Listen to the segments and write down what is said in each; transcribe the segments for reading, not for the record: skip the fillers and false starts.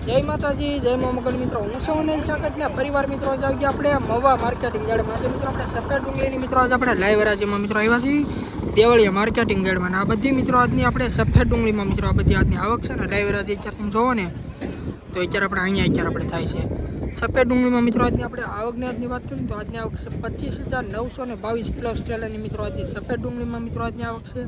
જય માતાજી, જય મોમગલ મિત્રો. હું છું અનિલ ચાકટને પરિવાર મિત્રો. આજે આવી ગયા આપણે મવા માર્કેટિંગ યાર્ડમાં. આજે મિત્રો આપણે સફેદ ડુંગળીની મિત્રો આજે આપણે લાઈવ હરાજીમાં મિત્રો આવ્યા છીએ દેવળિયા માર્કેટિંગ યાર્ડમાં. આ બધી મિત્રો આજની આપણે સફેદ ડુંગળીમાં મિત્રો આ બધી આજની આવક છે ને લાઈવ હરાજી અત્યારે તમે જોવો ને તો અત્યારે આપણે અહીંયા અત્યારે આપણે થાય છે સફેદ ડુંગળીમાં મિત્રો. આજની આપણે આવકની આજની વાત કરીએ તો આજની આવક છે 25,922 પ્લસ ટેલરની મિત્રો. આજની સફેદ ડુંગળીમાં મિત્રો આજની આવક છે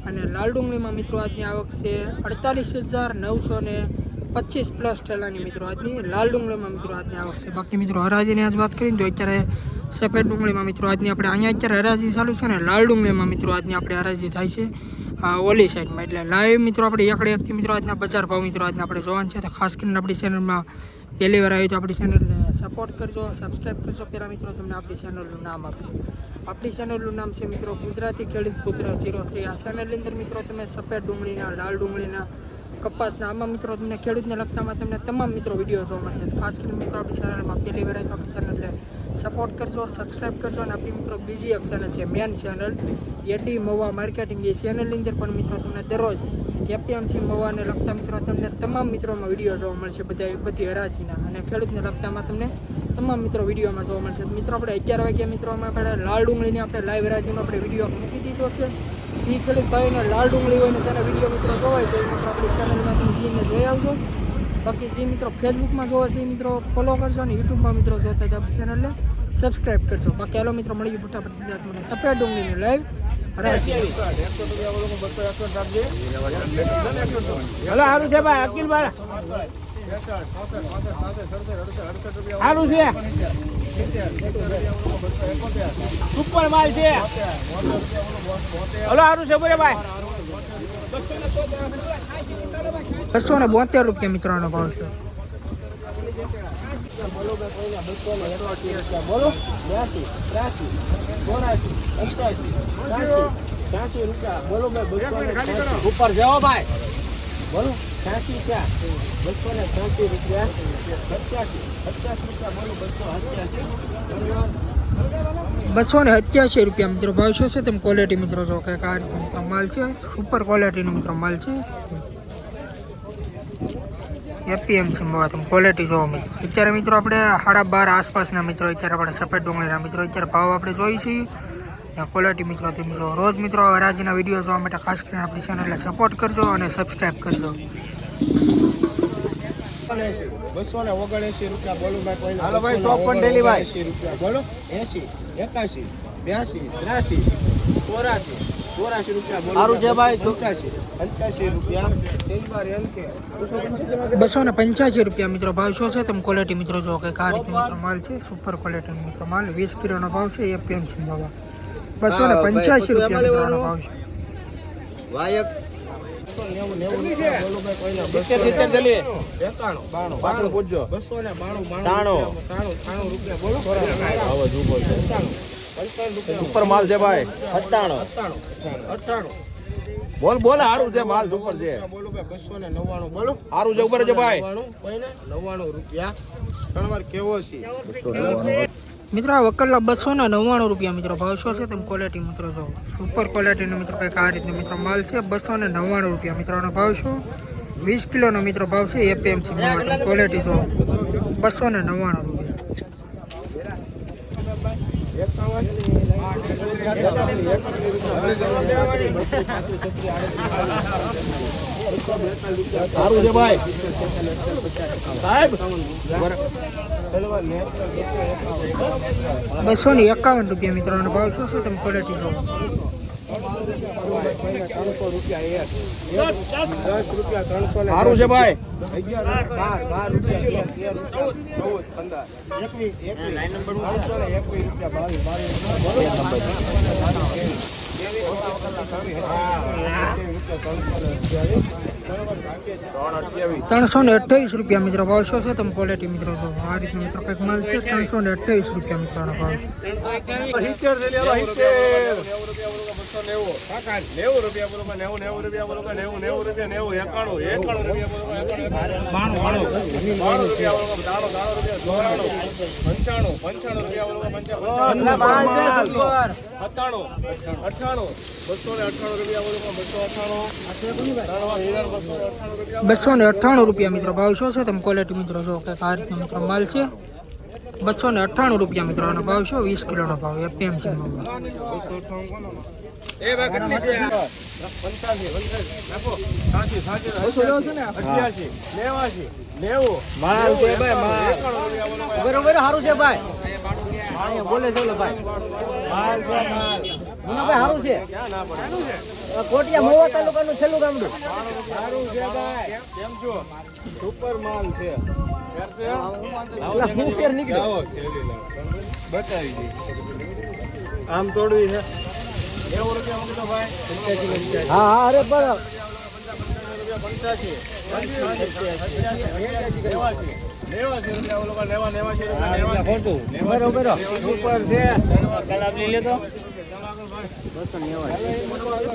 અને લાલ ડુંગળીમાં મિત્રો આજની આવક છે 48,925 પ્લસ ઠેલાની મિત્રો. આજની લાલ ડુંગળીમાં મિત્રો આજની આવક છે. બાકી મિત્રો હરાજીની આજ વાત કરીએ તો અત્યારે સફેદ ડુંગળીમાં મિત્રો આજની આપણે અહીંયા અત્યારે હરાજી ચાલુ છે ને લાલ ડુંગળીમાં મિત્રો આજની આપણે હરાજી થાય છે ઓલી સાઈડમાં. એટલે લાઈવ મિત્રો આપણે એકડે એકથી મિત્રો આજના બજાર ભાવ મિત્રો આજના આપણે જોવાનું છે. તો ખાસ કરીને આપણી ચેનલમાં પહેલી વાર આવી તો આપણી ચેનલને સપોર્ટ કરજો, સબસ્ક્રાઈબ કરજો. પહેલાં મિત્રો તમને આપણી ચેનલનું નામ આપીએ. આપણી ચેનલનું નામ છે મિત્રો ગુજરાતી ખેડૂત પુત્ર 03. આ ચેનલની અંદર મિત્રો તમે સફેદ ડુંગળીના, લાલ ડુંગળીના, કપાસના આમાં મિત્રો તમને ખેડૂતને લગતામાં તમને તમામ મિત્રો વિડીયો જોવા મળશે. ખાસ કરીને મિત્રો આપણી ચેનલમાં પહેલી વાર તો આપણી ચેનલને સપોર્ટ કરજો, સબસ્ક્રાઈબ કરજો. અને આપણી મિત્રો બીજી એક ચેનલ છે મેન ચેનલ એડી મવા માર્કેટિંગ. એ ચેનલની અંદર પણ મિત્રો તમને દરરોજ એપીએમસી મવાને લગતા મિત્રો તમને તમામ મિત્રોમાં વિડીયો જોવા મળશે, બધી હરાજીના અને ખેડૂતને લગતામાં તમને તમામ મિત્રો વિડીયોમાં જોવા મળશે. મિત્રો આપણે 11 વાગ્યા મિત્રોમાં આપણે લાલ ડુંગળીની આપણે લાઈવ હરાજીનો આપણે વિડીયો મૂકી દીધો છે. જે ખેડૂત ભાઈને લાલ ડુંગળી હોય ને તેના વિડીયો મિત્રો જોવાય તો એ મિત્રો આપણી ચેનલમાં તમે જઈને જોઈ આવજો. બાકી જે મિત્રો ફેસબુકમાં જોવે છે એ મિત્રો ફોલો કરજો અને યુટ્યુબમાં મિત્રો જોતા હોય તો આપણી ચેનલને સબસ્ક્રાઈબ કરજો. બાકી હાલો મિત્રો મળીએ ફટાફટ સીધા મને સફેદ ડુંગળીની લાઈવ હરાજી. હલો સારું છે ભાઈ અકીલભાઈ, સારું છે, સુપર માલ છે. હલો સારું છે બોલે ભાઈ, 272 રૂપિયા મિત્રોનો ભાવ છે. બોલો 82, 83, 84, 85, 86 રૂપિયા બોલો ભાઈ. ઉપર જાઓ ભાઈ, બોલો 86 ક્યાં 286 રૂપિયા, 50 રૂપિયા બોલો 287 રૂપિયા મિત્રો ભાવ શું છે. તમે ક્વોલિટી મિત્રો જો કે આ રીતનો માલ છે, સુપર ક્વોલિટીનો મિત્રો માલ છે. એપીએમસી માં તમે ક્વોલિટી જોવો મિત્રો. અત્યારે મિત્રો આપણે 12:30 આસપાસના મિત્રો અત્યારે આપણે સફેદ ડુંગળીના મિત્રો અત્યારે ભાવ આપણે જોઈ છીએ. ક્વોલિટી મિત્રો તમે જો રોજ મિત્રો હરાજીના વિડીયો જોવા માટે ખાસ કરીને આપણી ચેનલને સપોર્ટ કરજો અને સબસ્ક્રાઈબ કરજો. 279 રૂપિયા બોલો ભાઈ. હાલો ભાઈ ટોપ પણ ડેલી ભાઈ 80 રૂપિયા બોલો 80, 81, 82, 83, 84 રૂપિયા બોલો. સારું છે ભાઈ 85 રૂપિયા 285 રૂપિયા મિત્રો ભાવ શું છે. તમે ક્વોલિટી મિત્રો જો કે આ રીતનો મિત્રો માલ છે, સુપર ક્વોલિટીનો મિત્રો માલ. 20 કિલોનો ભાવ છે. એપીએમસી ભાવ 285 રૂપિયા મિત્રોનો ભાવ છે. વાયક 292 ઉપર માલ છે ભાઈ 98 બોલ બોલ સારું છે માલ ઉપર છે. બોલો ભાઈ 299 બોલો સારું છે ઉપર છે ભાઈ 99 રૂપિયા. ત્રણ વાર કેવો છે મિત્રો આ વકલના 299 રૂપિયા મિત્રો ભાવ શું છે. તમે ક્વોલિટી મિત્રો જો સુપર ક્વોલિટીનો મિત્રો કંઈક આ રીતનો મિત્રો માલ છે. 299 રૂપિયા મિત્રોનો ભાવ શું. 20 કિલોનો મિત્રો ભાવ છે. એપીએમસી માં તમે ક્વોલિટી જો 299 રૂપિયા. સારું છે ભાઈ સાહેબ 251 રૂપિયા મિત્રોનો ભાવ શું છે. તમે ક્વોલિટી જો 300 રૂપિયા 10 રૂપિયા 300 સારું છે ભાઈ 12 રૂપિયા 328 રૂપિયા મિત્રો ભાવ શું છે. તમે ક્વોલિટી મિત્રો જો આ રીતનો મિત્રો કંઈક માલ છે. 328 રૂપિયા મિત્રોનો ભાવ છે. 90 રૂપિયા બોલો 90 રૂપિયા બોલો 90 રૂપિયા 91 રૂપિયા 91 રૂપિયા બોલો 92 રૂપિયા મિત્રો ભાવ શું છે તમે ક્વોલિટી મિત્રો જો કે આ રીતનો મિત્રો માલ છે 298 રૂપિયા મિત્રો આનો ભાવ છે 20 કિલોનો ભાવ એપીએમસી માં સારું છે ભાઈ બોલે છે ભાઈ સારું છે કોટિયા મોવા તાલુકાનું છેલ્લું ગામડું સારું છે ભાઈ કેમ છો સુપર માલ છે બતાવી દે આમ તોડવી છે 90 રૂપિયા ભાઈ હા અરે બરાબર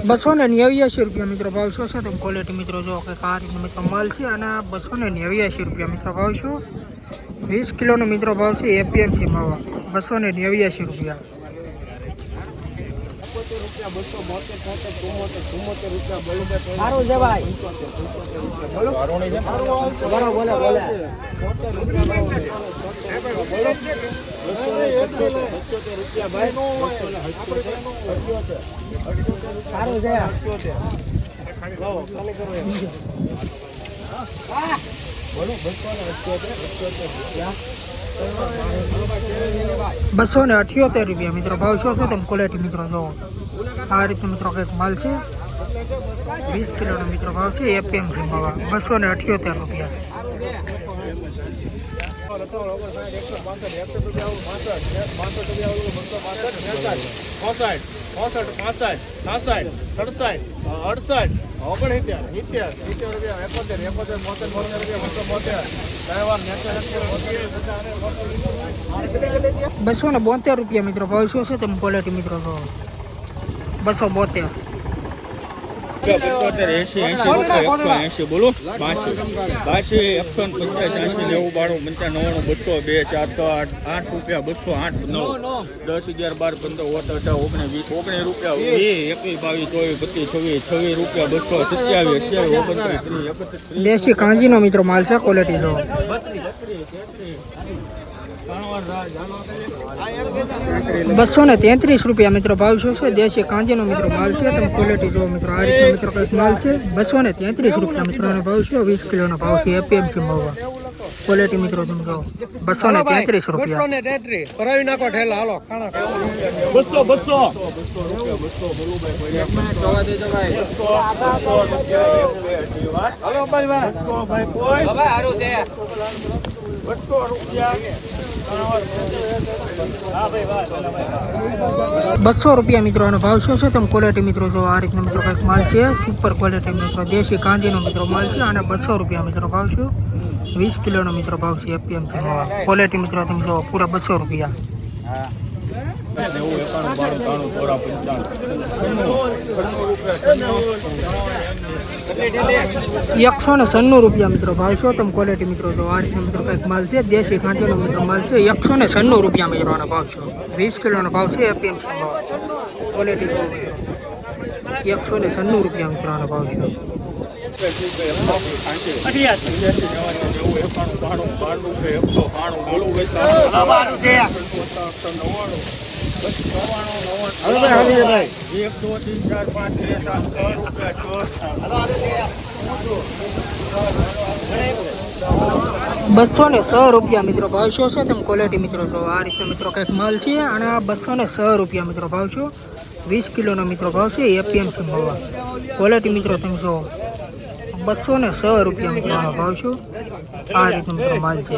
289 રૂપિયા મિત્રો ભાવ શું છે તમે ક્વોલિટી મિત્રો જો કે આ રીતનો મિત્રો માલ છે અને 289 રૂપિયા મિત્રો ભાવ શું 20 કિલોનો મિત્રો ભાવ છે એપીએમસી માવા 289 રૂપિયા સારું છે ભાઈ બોલો બોલો બોલો સારું છે 278 રૂપિયા મિત્રો ભાવ શું છે તમે ક્વોલિટી મિત્રો જો આ રીતનો મિત્રો કંઈક માલ છે 20 કિલોનો મિત્રો ભાવ છે એપીએમસી માવા 278 રૂપિયા ₹272 મિત્રો ભાવ શું છે તમે ક્વોલિટી મિત્રો જો 272 બોલો 82 150 80 90 92 95 92 408 8 રૂપિયા 208 9 10 11 12 15 18 19 રૂપિયા 21 22 23 રૂપિયા 227 28 29 દેશી કાંજીનો મિત્રો માલ છે ક્વોલિટી જો 233 રૂપિયા મિત્રો ભાવ શું છે દેશી કાંજીનો મિત્રો માલ છે તમે ક્વોલિટી જો મિત્રો આ રીતનો મિત્રો કંઈક માલ છે 233 રૂપિયા મિત્રોનો ભાવ છે 20 કિલોનો ભાવ છે એપીએમસી માવા ક્વોલિટી મિત્રો તમે જો 233 રૂપિયા કરાવી નાખો ઠેલા હાલો ખાણા 200 રૂપિયા મિત્રો આનો ભાવ શું છે તમે ક્વોલિટી મિત્રો જો આ રીતનો મિત્રો કંઈક માલ છે સુપર ક્વોલિટી મિત્રો દેશી કાંજીનો મિત્રો માલ છે અને 200 રૂપિયા મિત્રો ભાવ છે 20 કિલોનો મિત્રો ભાવ છે એપીએમસી ક્વોલિટી મિત્રો તમે જો પૂરા 200 રૂપિયા 196 રૂપિયા મિત્રો ભાવ છો તમે ક્વોલિટી મિત્રો જો આ રીતનો મિત્રો કંઈક માલ છે દેશી કાંજીનો મિત્રો માલ છે 196 રૂપિયા મિત્રો આનો ભાવ છે 20 કિલોનો ભાવ છે એપીએમસી ક્વોલિટી 196 રૂપિયા મિત્રો આનો ભાવ છે ₹206 રૂપિયા મિત્રો ભાવ શું છે તમે ક્વોલિટી મિત્રો જો આ રીતે મિત્રો કંઈક માલ છે અને 206 રૂપિયા મિત્રો ભાવ છો 20 કિલોનો મિત્રો ભાવ છે એપીએમસી માવા ક્વોલિટી મિત્રો તમે જો 206 રૂપિયા મિત્રો ભાવ છો આ રીતનો મિત્રો માલ છે